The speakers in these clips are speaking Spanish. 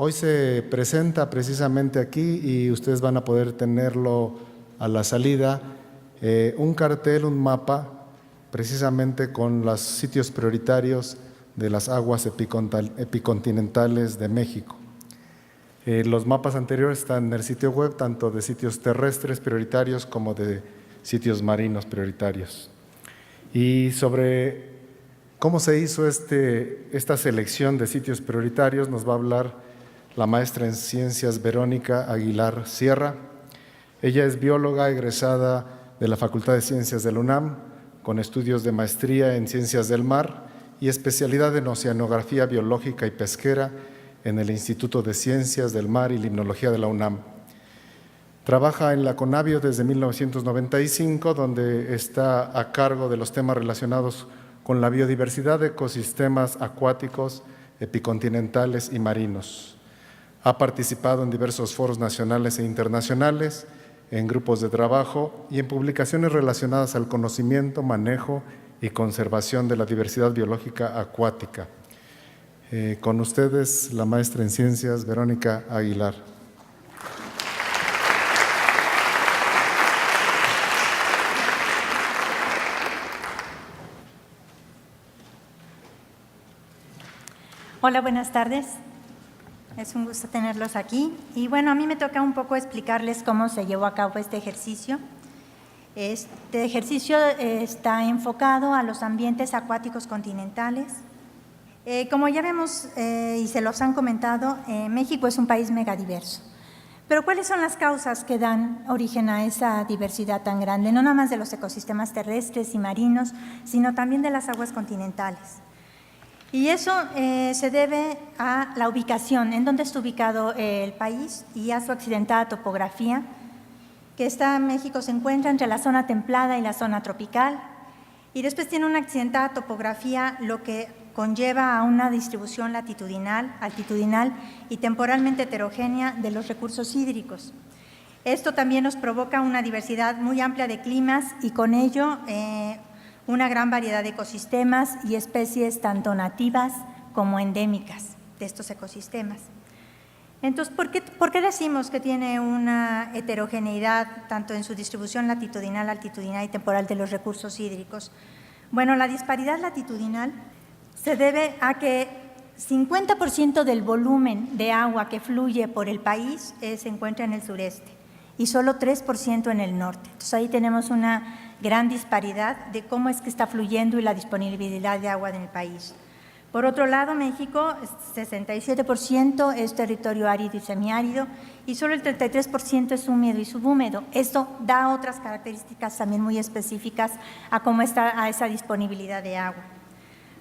Hoy se presenta precisamente aquí y ustedes van a poder tenerlo a la salida, un cartel, un mapa, precisamente con los sitios prioritarios de las aguas epicontinentales de México. Los mapas anteriores están en el sitio web, tanto de sitios terrestres prioritarios como de sitios marinos prioritarios. Y sobre cómo se hizo esta selección de sitios prioritarios nos va a hablar la maestra en Ciencias Verónica Aguilar Sierra. Ella es bióloga egresada de la Facultad de Ciencias de la UNAM, con estudios de maestría en Ciencias del Mar y especialidad en Oceanografía Biológica y Pesquera en el Instituto de Ciencias del Mar y Limnología de la UNAM. Trabaja en la CONABIO desde 1995, donde está a cargo de los temas relacionados con la biodiversidad de ecosistemas acuáticos, epicontinentales y marinos. Ha participado en diversos foros nacionales e internacionales, en grupos de trabajo y en publicaciones relacionadas al conocimiento, manejo y conservación de la diversidad biológica acuática. Con ustedes, la maestra en Ciencias, Verónica Aguilar. Hola, buenas tardes. Es un gusto tenerlos aquí. Y bueno, a mí me toca un poco explicarles cómo se llevó a cabo este ejercicio. Este ejercicio está enfocado a los ambientes acuáticos continentales. Como ya vemos y se los han comentado, México es un país megadiverso. Pero ¿cuáles son las causas que dan origen a esa diversidad tan grande? No nada más de los ecosistemas terrestres y marinos, sino también de las aguas continentales. Y eso se debe a la ubicación, en donde está ubicado el país y a su accidentada topografía, que México se encuentra entre la zona templada y la zona tropical, y después tiene una accidentada topografía, lo que conlleva a una distribución latitudinal, altitudinal y temporalmente heterogénea de los recursos hídricos. Esto también nos provoca una diversidad muy amplia de climas y con ello una gran variedad de ecosistemas y especies tanto nativas como endémicas de estos ecosistemas. Entonces, ¿por qué decimos que tiene una heterogeneidad tanto en su distribución latitudinal, altitudinal y temporal de los recursos hídricos? Bueno, la disparidad latitudinal se debe a que 50% del volumen de agua que fluye por el país se encuentra en el sureste y solo 3% en el norte. Entonces, ahí tenemos una gran disparidad de cómo es que está fluyendo y la disponibilidad de agua en el país. Por otro lado, México, 67% es territorio árido y semiárido y solo el 33% es húmedo y subhúmedo. Esto da otras características también muy específicas a cómo está a esa disponibilidad de agua.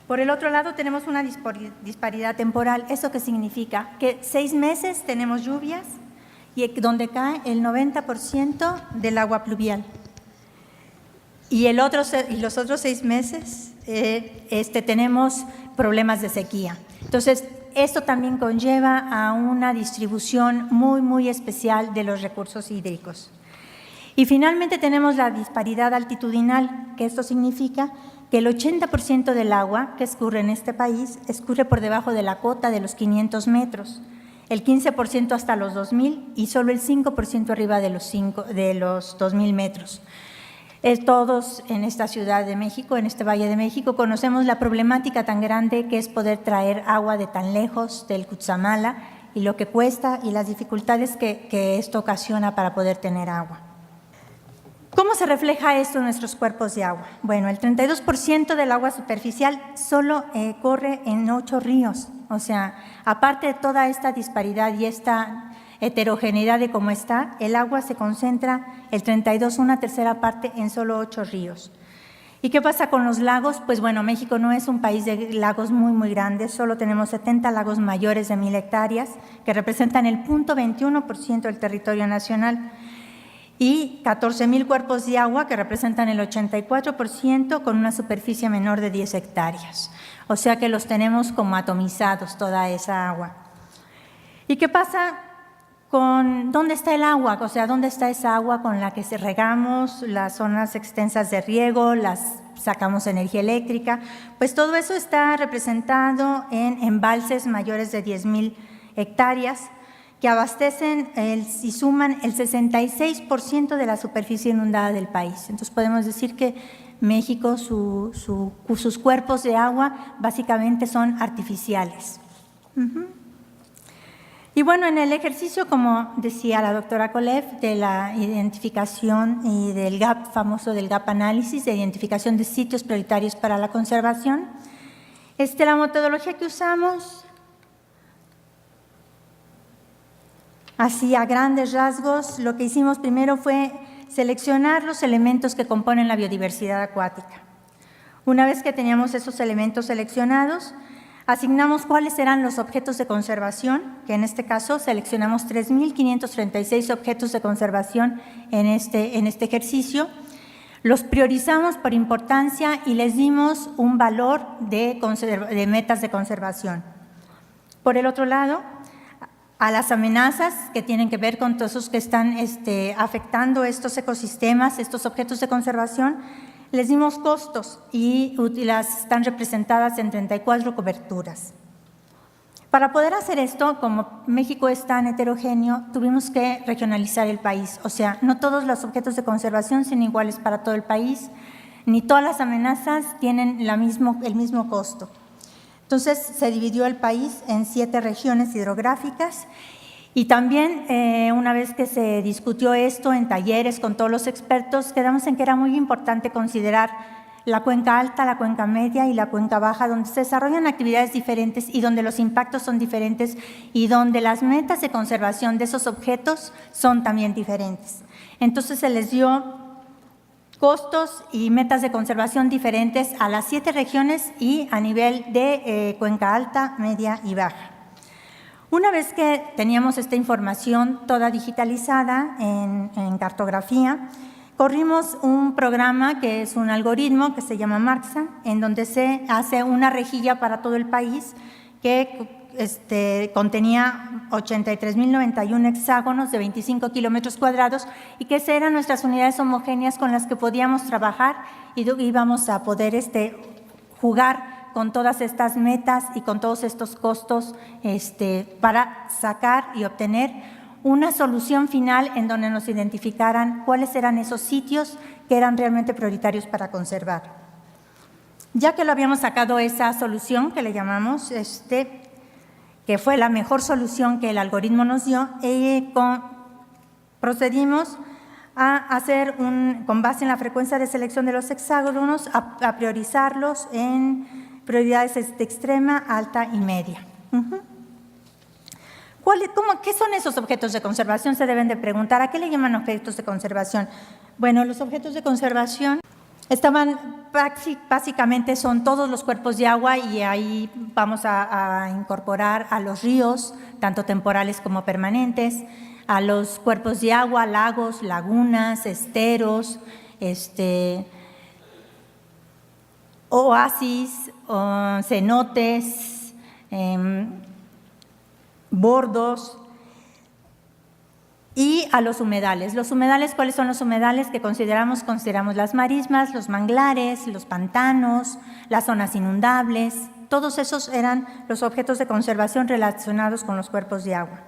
Por el otro lado, tenemos una disparidad temporal. ¿Eso qué significa? Que 6 meses tenemos lluvias y donde cae el 90% del agua pluvial. Y los otros 6 meses tenemos problemas de sequía. Entonces, esto también conlleva a una distribución muy especial de los recursos hídricos. Y finalmente tenemos la disparidad altitudinal, que esto significa que el 80% del agua que escurre en este país escurre por debajo de la cota de los 500 metros, el 15% hasta los 2.000 y solo el 5% arriba de los 2.000 metros. Todos en esta Ciudad de México, en este Valle de México, conocemos la problemática tan grande que es poder traer agua de tan lejos del Cutzamala y lo que cuesta y las dificultades que esto ocasiona para poder tener agua. ¿Cómo se refleja esto en nuestros cuerpos de agua? Bueno, el 32% del agua superficial solo corre en 8 ríos. O sea, aparte de toda esta disparidad y esta heterogeneidad de cómo está, el agua se concentra el 32, una tercera parte en solo 8 ríos. ¿Y qué pasa con los lagos? Pues bueno, México no es un país de lagos muy grandes, solo tenemos 70 lagos mayores de 1,000 hectáreas que representan el 0.21% del territorio nacional y 14,000 cuerpos de agua que representan el 84% con una superficie menor de 10 hectáreas. O sea que los tenemos como atomizados toda esa agua. ¿Y qué pasa con dónde está el agua? O sea, ¿dónde está esa agua con la que regamos las zonas extensas de riego, sacamos energía eléctrica? Pues todo eso está representado en embalses mayores de 10,000 hectáreas, que abastecen y suman el 66% de la superficie inundada del país. Entonces podemos decir que México, sus cuerpos de agua básicamente son artificiales. Y bueno, en el ejercicio, como decía la doctora Kolev, de la identificación y del GAP, famoso del GAP análisis, de identificación de sitios prioritarios para la conservación, la metodología que usamos, así a grandes rasgos, lo que hicimos primero fue seleccionar los elementos que componen la biodiversidad acuática. Una vez que teníamos esos elementos seleccionados, asignamos cuáles eran los objetos de conservación, que en este caso seleccionamos 3,536 objetos de conservación en este ejercicio. Los priorizamos por importancia y les dimos un valor de metas de conservación. Por el otro lado, a las amenazas que tienen que ver con todos esos que están afectando estos ecosistemas, estos objetos de conservación, les dimos costos y las están representadas en 34 coberturas. Para poder hacer esto, como México es tan heterogéneo, tuvimos que regionalizar el país. O sea, no todos los objetos de conservación son iguales para todo el país, ni todas las amenazas tienen el mismo costo. Entonces, se dividió el país en 7 regiones hidrográficas y también, una vez que se discutió esto en talleres con todos los expertos, quedamos en que era muy importante considerar la cuenca alta, la cuenca media y la cuenca baja, donde se desarrollan actividades diferentes y donde los impactos son diferentes y donde las metas de conservación de esos objetos son también diferentes. Entonces, se les dio costos y metas de conservación diferentes a las 7 regiones y a nivel de cuenca alta, media y baja. Una vez que teníamos esta información toda digitalizada en cartografía, corrimos un programa que es un algoritmo que se llama Marxa, en donde se hace una rejilla para todo el país que contenía 83,091 hexágonos de 25 kilómetros cuadrados y que esas eran nuestras unidades homogéneas con las que podíamos trabajar y íbamos a poder jugar con todas estas metas y con todos estos costos para sacar y obtener una solución final en donde nos identificaran cuáles eran esos sitios que eran realmente prioritarios para conservar. Ya que lo habíamos sacado esa solución que le llamamos, que fue la mejor solución que el algoritmo nos dio, procedimos a hacer con base en la frecuencia de selección de los hexágonos, a priorizarlos en prioridades de extrema, alta y media. ¿Qué son esos objetos de conservación? Se deben de preguntar. ¿A qué le llaman objetos de conservación? Bueno, los objetos de conservación básicamente son todos los cuerpos de agua y ahí vamos a incorporar a los ríos, tanto temporales como permanentes, a los cuerpos de agua, lagos, lagunas, esteros, oasis, cenotes, bordos, y a los humedales. Los humedales, ¿cuáles son los humedales que consideramos? Consideramos las marismas, los manglares, los pantanos, las zonas inundables. Todos esos eran los objetos de conservación relacionados con los cuerpos de agua.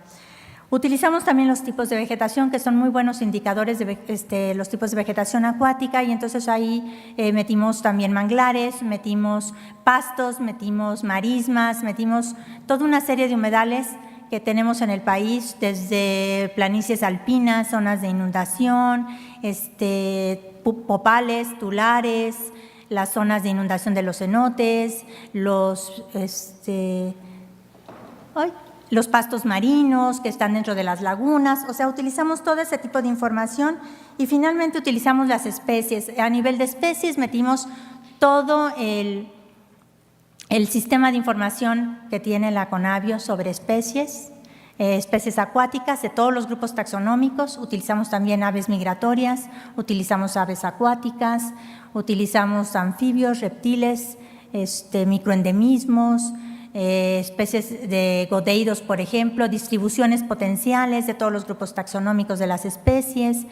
Utilizamos también los tipos de vegetación, que son muy buenos indicadores de los tipos de vegetación acuática, y entonces ahí metimos también manglares, metimos pastos, metimos marismas, metimos toda una serie de humedales que tenemos en el país, desde planicies alpinas, zonas de inundación, popales, tulares, las zonas de inundación de los cenotes, los pastos marinos que están dentro de las lagunas. O sea, utilizamos todo ese tipo de información y finalmente utilizamos las especies. A nivel de especies metimos todo el sistema de información que tiene la CONABIO sobre especies acuáticas de todos los grupos taxonómicos. Utilizamos también aves migratorias, utilizamos aves acuáticas, utilizamos anfibios, reptiles, microendemismos, especies de godeidos, por ejemplo, distribuciones potenciales de todos los grupos taxonómicos de las especies.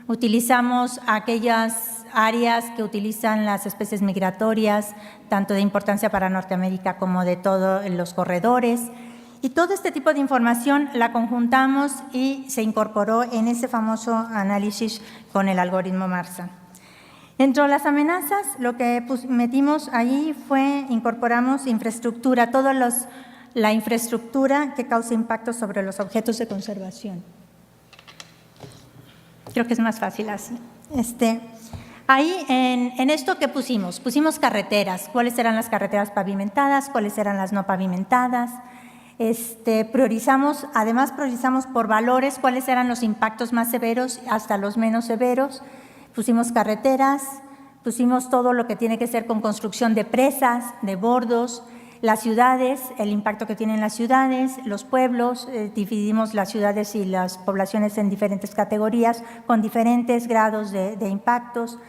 Utilizamos aquellas áreas que utilizan las especies migratorias, tanto de importancia para Norteamérica como de todos los corredores. Y todo este tipo de información la conjuntamos y se incorporó en ese famoso análisis con el algoritmo Marsan. Dentro de las amenazas, lo que metimos ahí incorporamos infraestructura, toda la infraestructura que causa impacto sobre los objetos de conservación. Creo que es más fácil así. Ahí, en esto, ¿qué pusimos? Pusimos carreteras. ¿Cuáles eran las carreteras pavimentadas? ¿Cuáles eran las no pavimentadas? Además priorizamos por valores cuáles eran los impactos más severos hasta los menos severos. Pusimos carreteras, pusimos todo lo que tiene que ser con construcción de presas, de bordos, las ciudades, el impacto que tienen las ciudades, los pueblos, dividimos las ciudades y las poblaciones en diferentes categorías con diferentes grados de impactos.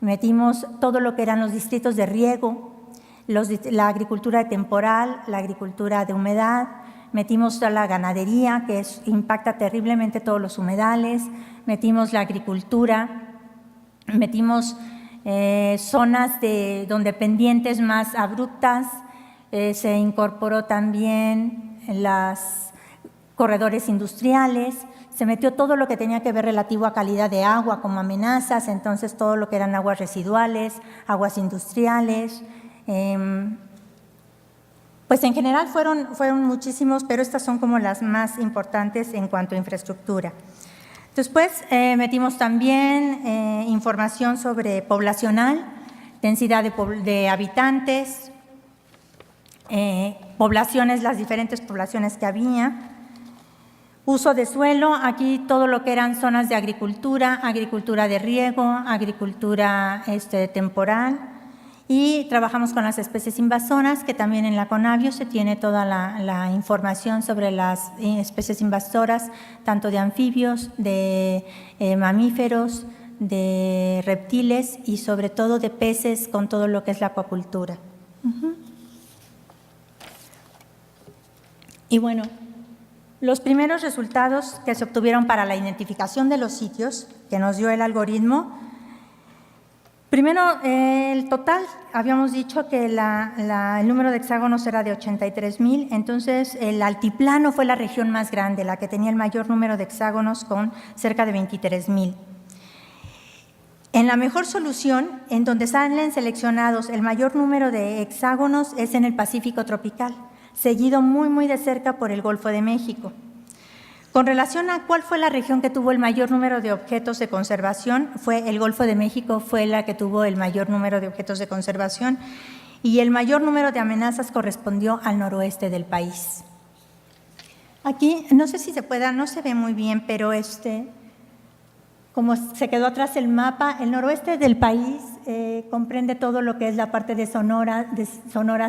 Metimos todo lo que eran los distritos de riego, la agricultura temporal, la agricultura de humedad, metimos la ganadería, que impacta terriblemente todos los humedales, metimos la agricultura, metimos zonas donde pendientes más abruptas, se incorporó también los corredores industriales, se metió todo lo que tenía que ver relativo a calidad de agua como amenazas, entonces todo lo que eran aguas residuales, aguas industriales. Pues en general fueron muchísimos, pero estas son como las más importantes en cuanto a infraestructura. Después metimos también información sobre poblacional, densidad de habitantes, poblaciones, las diferentes poblaciones que había, uso de suelo, aquí todo lo que eran zonas de agricultura, agricultura de riego, agricultura temporal, y trabajamos con las especies invasoras, que también en la Conavio se tiene toda la información sobre las especies invasoras, tanto de anfibios, de mamíferos, de reptiles y sobre todo de peces con todo lo que es la acuacultura. Y bueno, los primeros resultados que se obtuvieron para la identificación de los sitios que nos dio el algoritmo. Primero, el total, habíamos dicho que el número de hexágonos era de 83,000, entonces el altiplano fue la región más grande, la que tenía el mayor número de hexágonos con cerca de 23,000. En la mejor solución, en donde salen seleccionados el mayor número de hexágonos, es en el Pacífico tropical, seguido muy de cerca por el Golfo de México. Con relación a cuál fue la región que tuvo el mayor número de objetos de conservación, fue el Golfo de México, fue la que tuvo el mayor número de objetos de conservación y el mayor número de amenazas correspondió al noroeste del país. Aquí, no sé si se pueda, no se ve muy bien, pero como se quedó atrás el mapa, el noroeste del país comprende todo lo que es la parte de Sonora,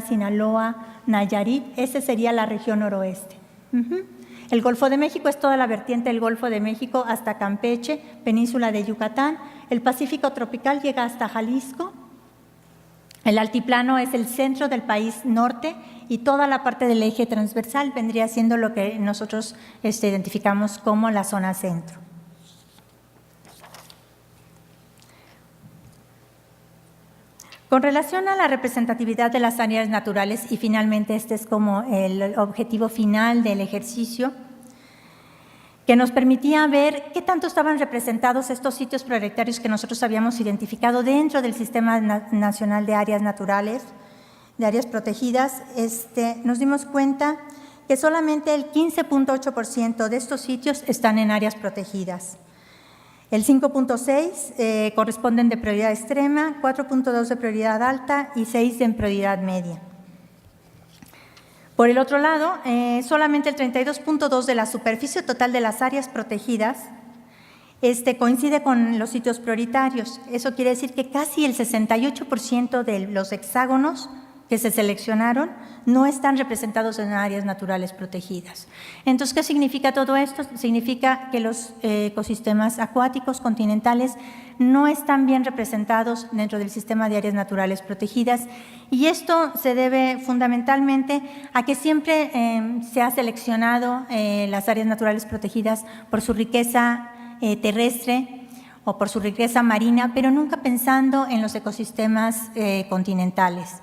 Sinaloa, Nayarit, esa sería la región noroeste. El Golfo de México es toda la vertiente del Golfo de México hasta Campeche, península de Yucatán. El Pacífico tropical llega hasta Jalisco. El altiplano es el centro del país norte y toda la parte del eje transversal vendría siendo lo que nosotros identificamos como la zona centro. Con relación a la representatividad de las áreas naturales, y finalmente este es como el objetivo final del ejercicio, que nos permitía ver qué tanto estaban representados estos sitios prioritarios que nosotros habíamos identificado dentro del Sistema Nacional de Áreas Naturales, de áreas protegidas. Nos dimos cuenta que solamente el 15.8% de estos sitios están en áreas protegidas. El 5.6 corresponden de prioridad extrema, 4.2 de prioridad alta y 6 de prioridad media. Por el otro lado, solamente el 32.2 de la superficie total de las áreas protegidas coincide con los sitios prioritarios. Eso quiere decir que casi el 68% de los hexágonos que se seleccionaron no están representados en áreas naturales protegidas. Entonces, ¿qué significa todo esto? Significa que los ecosistemas acuáticos continentales no están bien representados dentro del sistema de áreas naturales protegidas, y esto se debe fundamentalmente a que siempre se ha seleccionado las áreas naturales protegidas por su riqueza terrestre o por su riqueza marina, pero nunca pensando en los ecosistemas continentales.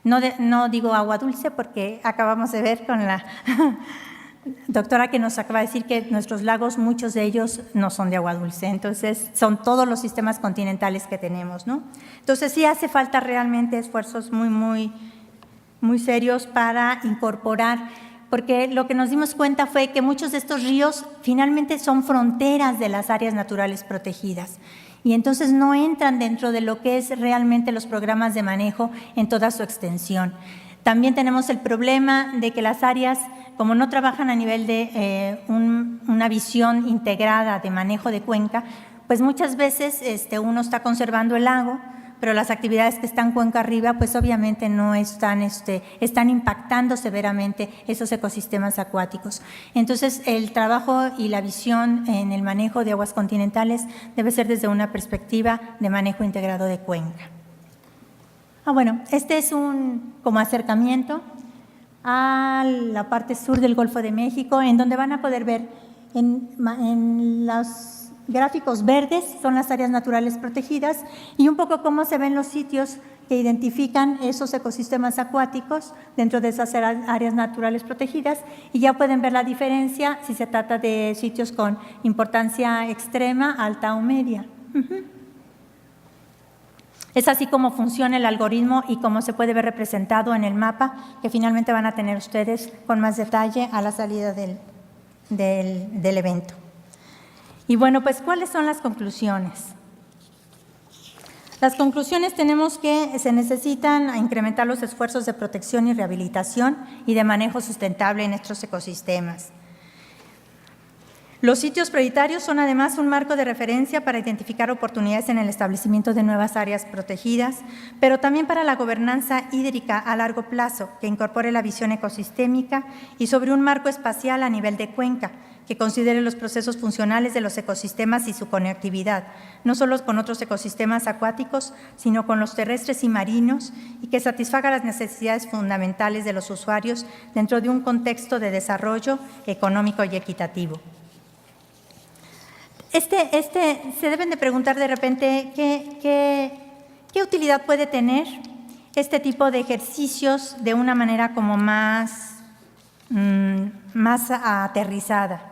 No digo agua dulce porque acabamos de ver con la doctora que nos acaba de decir que nuestros lagos, muchos de ellos no son de agua dulce, entonces son todos los sistemas continentales que tenemos, ¿no? Entonces sí hace falta realmente esfuerzos muy serios para incorporar, porque lo que nos dimos cuenta fue que muchos de estos ríos finalmente son fronteras de las áreas naturales protegidas y entonces no entran dentro de lo que es realmente los programas de manejo en toda su extensión. También tenemos el problema de que las áreas, como no trabajan a nivel de una visión integrada de manejo de cuenca, pues muchas veces uno está conservando el lago, pero las actividades que están cuenca arriba, pues obviamente no están impactando severamente esos ecosistemas acuáticos. Entonces, el trabajo y la visión en el manejo de aguas continentales debe ser desde una perspectiva de manejo integrado de cuenca. Bueno, este es un como acercamiento a la parte sur del Golfo de México, en donde van a poder ver en los gráficos verdes son las áreas naturales protegidas y un poco cómo se ven los sitios que identifican esos ecosistemas acuáticos dentro de esas áreas naturales protegidas y ya pueden ver la diferencia si se trata de sitios con importancia extrema, alta o media. Es así como funciona el algoritmo y cómo se puede ver representado en el mapa que finalmente van a tener ustedes con más detalle a la salida del evento. Y bueno, pues, ¿cuáles son las conclusiones? Las conclusiones tenemos que se necesitan incrementar los esfuerzos de protección y rehabilitación y de manejo sustentable en estos ecosistemas. Los sitios prioritarios son además un marco de referencia para identificar oportunidades en el establecimiento de nuevas áreas protegidas, pero también para la gobernanza hídrica a largo plazo, que incorpore la visión ecosistémica y sobre un marco espacial a nivel de cuenca, que considere los procesos funcionales de los ecosistemas y su conectividad, no solo con otros ecosistemas acuáticos, sino con los terrestres y marinos, y que satisfaga las necesidades fundamentales de los usuarios dentro de un contexto de desarrollo económico y equitativo. Se deben de preguntar de repente qué utilidad puede tener este tipo de ejercicios de una manera como más aterrizada.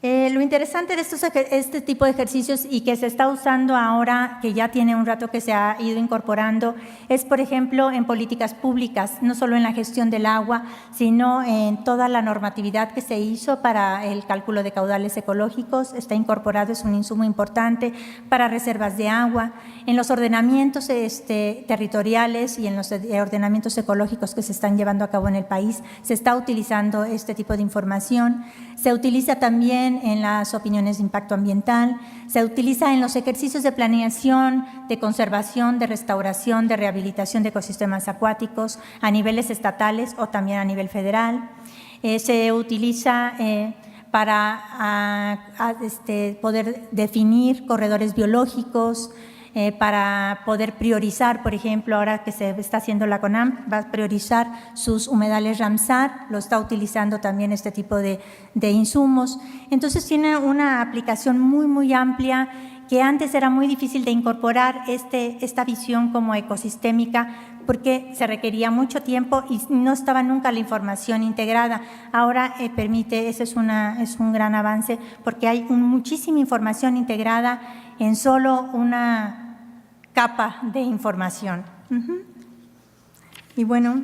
Lo interesante de este tipo de ejercicios y que se está usando ahora, que ya tiene un rato que se ha ido incorporando, es, por ejemplo, en políticas públicas, no solo en la gestión del agua, sino en toda la normatividad que se hizo para el cálculo de caudales ecológicos, está incorporado, es un insumo importante para reservas de agua, en los ordenamientos territoriales y en los ordenamientos ecológicos que se están llevando a cabo en el país, se está utilizando este tipo de información, se utiliza también en las opiniones de impacto ambiental, se utiliza en los ejercicios de planeación, de conservación, de restauración, de rehabilitación de ecosistemas acuáticos a niveles estatales o también a nivel federal. Se utiliza para poder definir corredores biológicos, para poder priorizar, por ejemplo, ahora que se está haciendo la CONAM, va a priorizar sus humedales Ramsar, lo está utilizando también este tipo de insumos. Entonces tiene una aplicación muy amplia que antes era muy difícil de incorporar esta visión como ecosistémica porque se requería mucho tiempo y no estaba nunca la información integrada. Ahora permite, ese es un gran avance porque hay muchísima información integrada en solo una capa de información. Y bueno,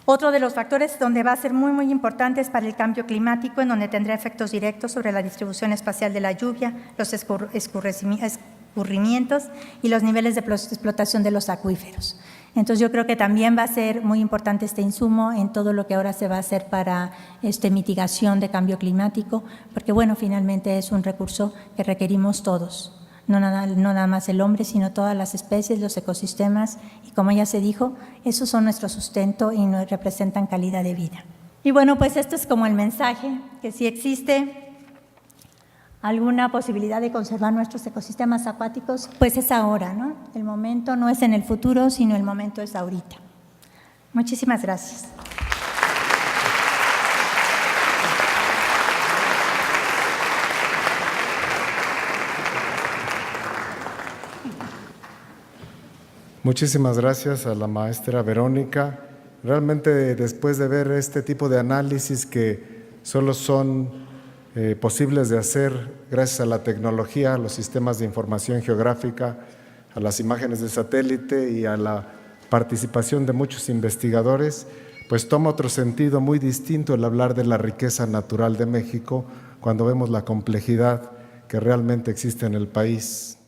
otro de los factores donde va a ser muy importante es para el cambio climático, en donde tendrá efectos directos sobre la distribución espacial de la lluvia, los escurrimientos y los niveles de explotación de los acuíferos. Entonces, yo creo que también va a ser muy importante este insumo en todo lo que ahora se va a hacer para mitigación de cambio climático, porque, bueno, finalmente es un recurso que requerimos todos. No nada más el hombre, sino todas las especies, los ecosistemas, y como ya se dijo, esos son nuestro sustento y nos representan calidad de vida. Y bueno, pues esto es como el mensaje, que si existe alguna posibilidad de conservar nuestros ecosistemas acuáticos, pues es ahora, ¿no? El momento no es en el futuro, sino el momento es ahorita. Muchísimas gracias. Muchísimas gracias a la maestra Verónica. Realmente después de ver este tipo de análisis que solo son posibles de hacer gracias a la tecnología, a los sistemas de información geográfica, a las imágenes de satélite y a la participación de muchos investigadores, pues toma otro sentido muy distinto el hablar de la riqueza natural de México cuando vemos la complejidad que realmente existe en el país.